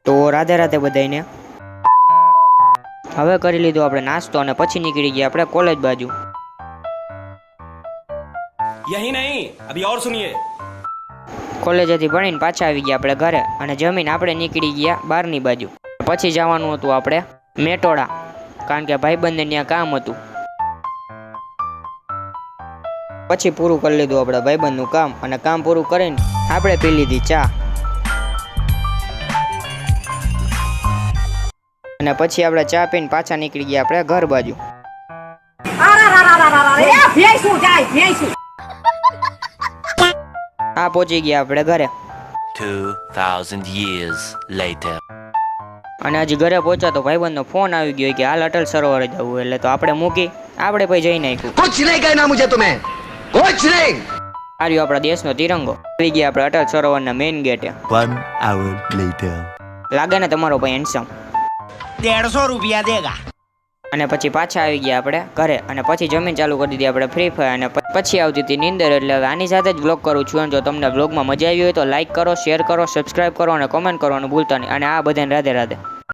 તો રાધે રાધે બધાને. હવે કરી લીધો આપણે નાસ્તો અને પછી નીકળી ગયા આપણે કોલેજ બાજુ. यही नहीं अभी और सुनिए. કોલેજેથી ભણીને પાછા આવી ગયા આપણે ઘરે અને જમીન આપણે નીકળી ગયા બહારની બાજુ. પછી જવાનું હતું આપણે મેટોડા, કારણ કે ભાઈબંધને ત્યાં કામ હતું. પછી પૂરું કરી લીધું આપણે ભાઈબંધનું કામ અને કામ પૂરું કરીને આપણે પી લીધી ચા. અને પછી આપણે ચા પીને પાછા નીકળી ગયા આપણે ઘર બાજુ. આ પહોંચી ગયા આપણે ઘરે. 2000 years later. અને હજી ઘરે પહોંચ્યા તો ભાઈબંધનો ફોન આવી ગયો કે હાલ અટલ સરોવર જવું, એટલે તો આપણે મૂકી આપણે પછી જઈ નાખ્યું. कुछ नहीं कहना मुझे तुम्हें, कुछ नहीं. આવ્યો આપણા દેશનો તિરંગો. આવી ગયા આપણે Atal સરોવરના main Gate. 1 hour later. લાગે ને તમારો ભાઈ હેન્ડસમ. 150 रुपया देगा. અને પછી પાછા આવી ગયા આપણે ઘરે અને પછી જમીન ચાલુ કરી દીધી આપણે ફ્રી ફાયર અને પછી આવતી હતી નીંદર. એટલે હવે આની સાથે જ વ્લોગ કરું છું. અને જો તમને વ્લોગમાં મજા આવી હોય તો લાઈક કરો, શેર કરો, સબસ્ક્રાઈબ કરો અને કોમેન્ટ કરવાનું ભૂલતા નહીં. અને આ બધાને રાધે રાધે.